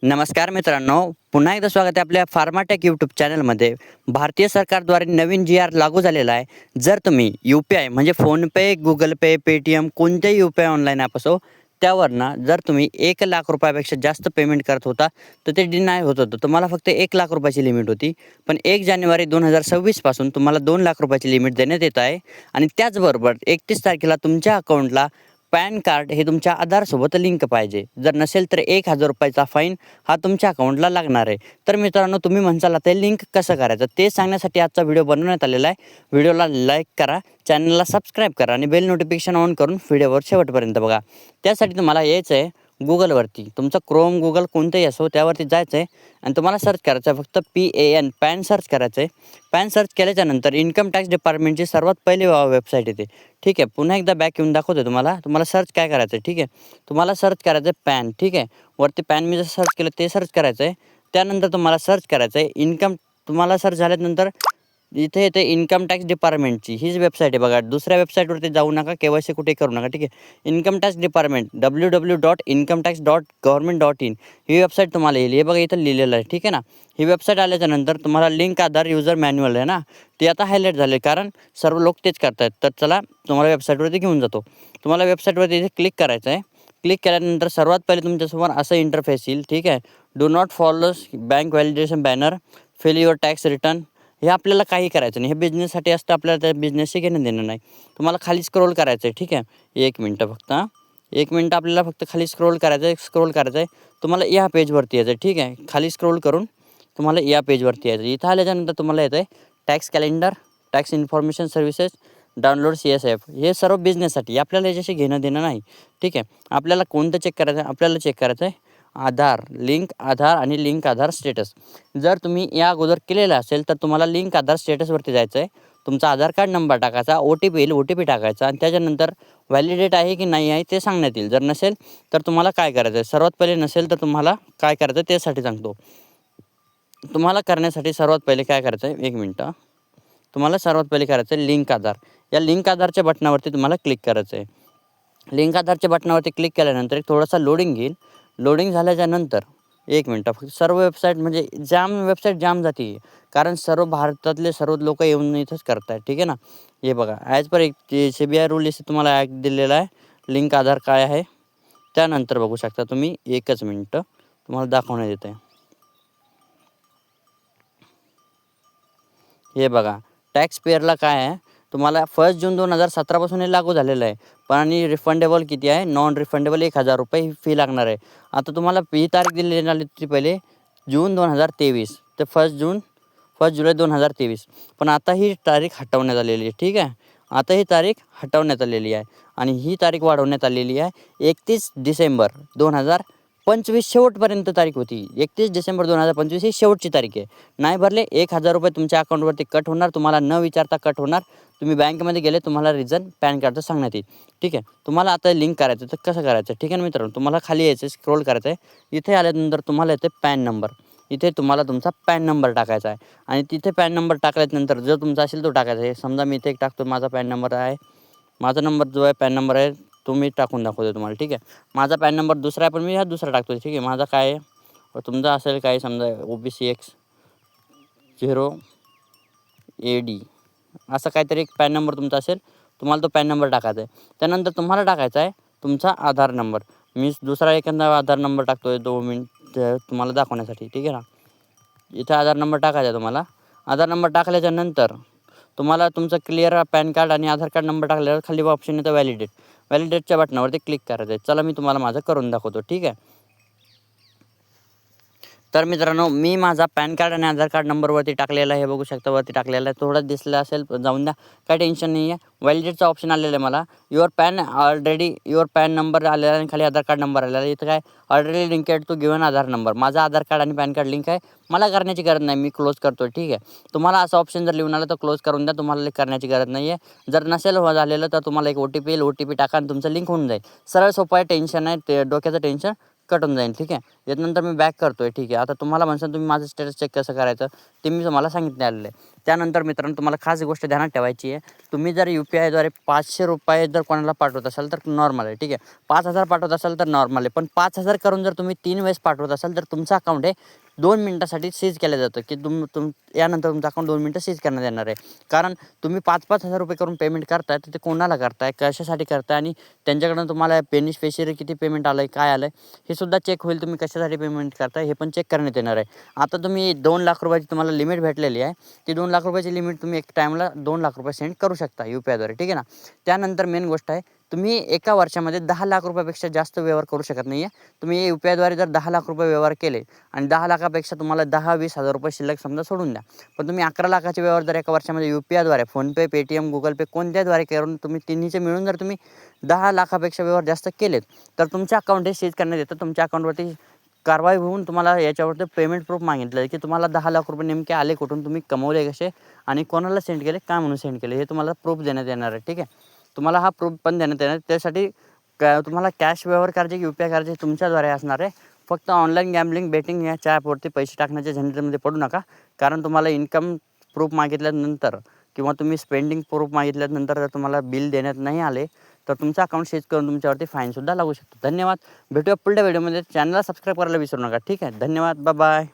नमस्कार मित्रांनो, पुन्हा एकदा स्वागत आहे आपल्या फार्माटेक यूट्यूब चॅनलमध्ये. भारतीय सरकारद्वारे नवीन जी आर लागू झालेला आहे. जर तुम्ही UPI म्हणजे फोनपे, गुगल पे, पेटीएम कोणतेही UPI ऑनलाईन ॲप असो त्यावरनं जर तुम्ही 1,00,000 रुपयापेक्षा जास्त पेमेंट करत होता तर ते डिनाय होत होतं. तुम्हाला फक्त 1,00,000 रुपयाची लिमिट होती. पण 1 जानेवारी 2026 पासून तुम्हाला 2,00,000 रुपयाची लिमिट देण्यात येत आहे. आणि त्याचबरोबर 31 तारखेला तुमच्या अकाउंटला पॅन कार्ड हे तुमच्या आधारसोबत लिंक पाहिजे. जर नसेल तर 1,000 रुपयाचा फाईन हा तुमच्या अकाउंटला लागणार आहे. तर मित्रांनो, तुम्ही म्हणसाल आता लिंक कसं करायचं ते सांगण्यासाठी आजचा व्हिडिओ बनवण्यात आलेला आहे. व्हिडिओला लाईक करा, चॅनलला सबस्क्राईब करा आणि बेल नोटिफिकेशन ऑन करून व्हिडिओवर शेवटपर्यंत बघा. त्यासाठी तुम्हाला यायचं आहे गुगलवरती. तुमचं क्रोम, गुगल कोणतंही असो त्यावरती जायचं आहे आणि तुम्हाला सर्च करायचं आहे फक्त PAN पॅन सर्च करायचं आहे. पॅन सर्च केल्याच्यानंतर इन्कम टॅक्स डिपार्टमेंटची सर्वात पहिली वेबसाईट येते. ठीक आहे, पुन्हा एकदा बॅक येऊन दाखवतो तुम्हाला सर्च काय करायचं आहे. ठीक आहे, तुम्हाला सर्च करायचं आहे पॅन. ठीक आहे, वरती पॅन मी जसं सर्च केलं ते सर्च करायचं आहे. त्यानंतर तुम्हाला सर्च करायचं आहे इन्कम. तुम्हाला सर्च झाल्यानंतर इथे येते इन्कम टॅक्स डिपार्टमेंटची हीच वेबसाईट आहे बघा. दुसऱ्या वेबसाईटवरती जाऊ नका, KYC कुठे करू नका. ठीक आहे, इन्कम टॅक्स डिपार्टमेंट www.incometax.government.in ही वेबसाईट तुम्हाला येईल. हे बघा इथं लिहिलेलं आहे. ठीक आहे ना, ही वेबसाईट आल्याच्यानंतर तुम्हाला लिंक आधार युजर मॅन्युअल आहे ना, ते आता हायलाईट झाले कारण सर्व लोक तेच करत आहेत. तर चला तुम्हाला वेबसाईटवरती घेऊन जातो. तुम्हाला वेबसाईटवरती इथे क्लिक करायचं आहे. क्लिक केल्यानंतर सर्वात पहिले तुमच्यासमोर असं इंटरफेस येईल. ठीक आहे, do not follow bank validation banner, fill your tax return. हे आपल्याला काही करायचं नाही. हे बिझनेससाठी असतं, आपल्याला त्या बिझनेसशी घेणं देणं नाही. तुम्हाला खाली स्क्रोल करायचं आहे. ठीक आहे, 1 मिनटं फक्त 1 मिनटं आपल्याला फक्त खाली स्क्रोल करायचं आहे. तुम्हाला या पेजवरती यायचं आहे. ठीक आहे, खाली स्क्रोल करून तुम्हाला या पेजवरती यायचं. इथं आल्याच्यानंतर तुम्हाला येतं आहे tax calendar, tax information services, download CSF. हे सर्व बिझनेससाठी, आपल्याला याच्याशी घेणं देणं नाही. ठीक आहे, आपल्याला कोणतं चेक करायचं आहे? आपल्याला चेक करायचं आहे आधार आणि लिंक आधार स्टेटस. जर तुम्ही या अगोदर केलेलं असेल तर तुम्हाला लिंक आधार स्टेटसवरती जायचं आहे. तुमचा आधार कार्ड नंबर टाकायचा, OTP येईल, OTP टाकायचा आणि त्याच्यानंतर व्हॅलिडेट आहे की नाही आहे ते सांगण्यात येईल. जर नसेल तर तुम्हाला काय करायचं आहे? सर्वात पहिले नसेल तर तुम्हाला काय करायचं आहे त्यासाठी सांगतो. तुम्हाला करण्यासाठी सर्वात पहिले काय करायचं आहे? 1 मिनटं. तुम्हाला सर्वात पहिले करायचं आहे लिंक आधार. या लिंक आधारच्या बटनावरती तुम्हाला क्लिक करायचं आहे. लिंक आधारच्या बटनावरती क्लिक केल्यानंतर एक थोडासा लोडिंग घेईल. लोडिंग झाल्याच्यानंतर 1 मिनटं फक्त सर्व वेबसाईट म्हणजे वेबसाईट जाम जाते. कारण सर्व भारतातले सर्व लोक येऊन इथंच करत आहेत. ठीक आहे ना, हे बघा ॲज पर एक CBI रूल इथे तुम्हाला ॲक्ट दिलेला आहे. लिंक आधार काय आहे त्यानंतर बघू शकता तुम्ही. 1च मिनटं तुम्हाला दाखवण्यात येतं आहे. हे बघा टॅक्स पेअरला काय आहे, तुम्हाला 1 जून 2017 पासून हे लागू झालेलं आहे. पण आणि रिफंडेबल किती आहे? नॉन रिफंडेबल 1,000 रुपये ही फी लागणार आहे. आता तुम्हाला ही तारीख दिलेली आली होती पहिले जून 2023 ते 1 जुलै 2023. पण आता ही तारीख हटवण्यात आलेली आहे. ठीक आहे, आता ही तारीख हटवण्यात आलेली आहे आणि ही तारीख वाढवण्यात आलेली आहे. 31 डिसेंबर 2025 शेवटपर्यंत तारीख होती. 31 डिसेंबर 2025 ही शेवटची तारीख आहे. नाही भरले 1,000 रुपये तुमच्या अकाउंटवरती कट होणार. तुम्हाला न विचारता कट होणार. तुम्ही बँकेमध्ये गेले, तुम्हाला रिझन पॅन कार्डचं सांगण्यात येईल. ठीक आहे, तुम्हाला आता लिंक करायचं तर कसं करायचं? ठीक आहे ना मित्रांनो, तुम्हाला खाली यायचं, स्क्रोल करायचं आहे. इथे आल्यानंतर तुम्हाला येते पॅन नंबर. इथे तुम्हाला तुमचा पॅन नंबर टाकायचा आहे आणि तिथे पॅन नंबर टाकल्यानंतर जो तुमचा असेल तो टाकायचा आहे. समजा मी इथे एक टाकतो, माझा पॅन नंबर आहे. माझा नंबर जो आहे पॅन नंबर आहे तो मी टाकून दाखवतो तुम्हाला. ठीक आहे, माझा पॅन नंबर दुसरा आहे पण मी हा दुसरा टाकतो. ठीक आहे, माझा काय आहे, तुमचा असेल काय समजा OBC X 0AD असं काहीतरी एक पॅन नंबर तुमचा असेल. तुम्हाला तो पॅन नंबर टाकायचा आहे. त्यानंतर तुम्हाला टाकायचा आहे तुमचा आधार नंबर. मी दुसरा एखादा आधार नंबर टाकतो आहे 2 मिनिट तुम्हाला दाखवण्यासाठी. ठीक आहे ना, इथे आधार नंबर टाकायचा आहे तुम्हाला. आधार नंबर टाकल्याच्यानंतर तुम्हाला तुमचं क्लिअर पॅन कार्ड आणि आधार कार्ड नंबर टाकल्यावर खाली ऑप्शन येतं व्हॅलिडेटच्या बटनावरती क्लिक करायचं आहे. चला मी तुम्हाला माझं करून दाखवतो. ठीक आहे, तर मित्रांनो मी माझा पॅन कार्ड आणि आधार कार्ड नंबरवरती टाकलेला आहे. हे बघू शकता वरती टाकलेला आहे. थोडं दिसलं असेल जाऊन द्या, काही टेन्शन नाही आहे. व्हॅलिडेटचा ऑप्शन आलेला आहे मला. युअर पॅन नंबर आलेला आहे आणि खाली आधार कार्ड नंबर आलेला आहे. इथं काय already linked to given Aadhaar number. माझा आधार कार्ड आणि पॅन कार्ड लिंक आहे. मला करण्याची गरज नाही, मी क्लोज करतो. ठीक आहे, तुम्हाला असं ऑप्शन जर लिहून आलं तर क्लोज करून द्या. तुम्हाला करण्याची गरज नाही आहे. जर नसेल झालेलं तर तुम्हाला एक OTP येईल. OTP टाका आणि तुमचं लिंक होऊन जाईल. सरळ सोपं आहे, टेन्शन आहे, ते डोक्याचं टेन्शन कटून जाईल. ठीक आहे, याच्यानंतर मी बॅक करतो आहे. ठीक आहे, आता तुम्हाला म्हणसान तुम्ही माझं स्टेटस चेक कसं करायचं ते मी तुम्हाला सांगितले आलेलं आहे. त्यानंतर मित्रांनो तुम्हाला खास गोष्ट ध्यानात ठेवायची आहे, तुम्ही जर UPIद्वारे 500 रुपये जर कोणाला पाठवत असाल तर नॉर्मल आहे, ठीक आहे. 5,000 पाठवत असाल तर नॉर्मल आहे. पण 5,000 करून जर तुम्ही 3 वेळेस पाठवत असाल तर तुमचं अकाउंट हे 2 मिनिटासाठी सीज केलं जातं, की यानंतर तुमचं अकाउंट 2 मिनिटं सीज करण्यात येणार आहे. कारण तुम्ही 5,000 रुपये करून पेमेंट करताय, तर ते कोणाला करताय, कशासाठी करताय आणि त्यांच्याकडून तुम्हाला बेनिफिशियरी किती पेमेंट आलं आहे, काय आलं आहे, हे सुद्धा चेक होईल. तुम्ही कशासाठी पेमेंट करताय हे पण चेक करण्यात येणार आहे. आता तुम्ही 2 लाख रुपयाची तुम्हाला लिमिट भेटलेली आहे. ती 2 लाख रुपयाची लिमिट तुम्ही एक टाईमला 2 लाख रुपये सेंड करू शकता UPIद्वारे, ठीक आहे ना. त्यानंतर मेन गोष्ट आहे, तुम्ही एका वर्षामध्ये 10 लाख रुपयापेक्षा जास्त व्यवहार करू शकत नाही आहे. तुम्ही UPIद्वारे जर 10 लाख रुपये व्यवहार केले आणि 10 लाखापेक्षा तुम्हाला 10-20 हजार रुपये शिल्लक समजा सोडून द्या. पण तुम्ही 11 लाखाचे व्यवहार जर एका वर्षामध्ये UPIद्वारे, फोनपे, पेटीएम, गुगल पे कोणत्याद्वारे करून तुम्ही तिन्हीचे मिळून जर तुम्ही 10 लाखापेक्षा व्यवहार जास्त केलेत, तर तुमच्या अकाउंट हे सीज करण्यात येतं. तुमच्या अकाउंटवरती कारवाई होऊन तुम्हाला याच्यावरती पेमेंट प्रूफ मागितलं आहे, की तुम्हाला 10 लाख रुपये नेमके आले कुठून, तुम्ही कमवले कसे आणि कोणाला सेंड केले, काय म्हणून सेंड केले, हे तुम्हाला प्रूफ देण्यात येणार आहे, ठीक आहे. तुम्हाला हा प्रूफ पण देण्यात येणार आहे. त्यासाठी तुम्हाला कॅश व्यवहार करायचे की UPI करायचे तुमच्याद्वारे असणार आहे. फक्त ऑनलाईन गॅम्बलिंग, बेटिंग याच्या ॲपवरती पैसे टाकण्याच्या झंझटमध्ये पडू नका. कारण तुम्हाला इन्कम प्रूफ मागितल्यानंतर किंवा तुम्ही स्पेंडिंग प्रूफ मागितल्यानंतर जर तुम्हाला बिल देण्यात नाही आले, तर तुमचं अकाउंट सीज करून तुमच्यावरती फाईनसुद्धा लागू शकतो. धन्यवाद. भेटूया पुढल्या व्हिडिओमध्ये. चॅनलला सबस्क्राईब करायला विसरू नका, ठीक आहे. धन्यवाद. बाय.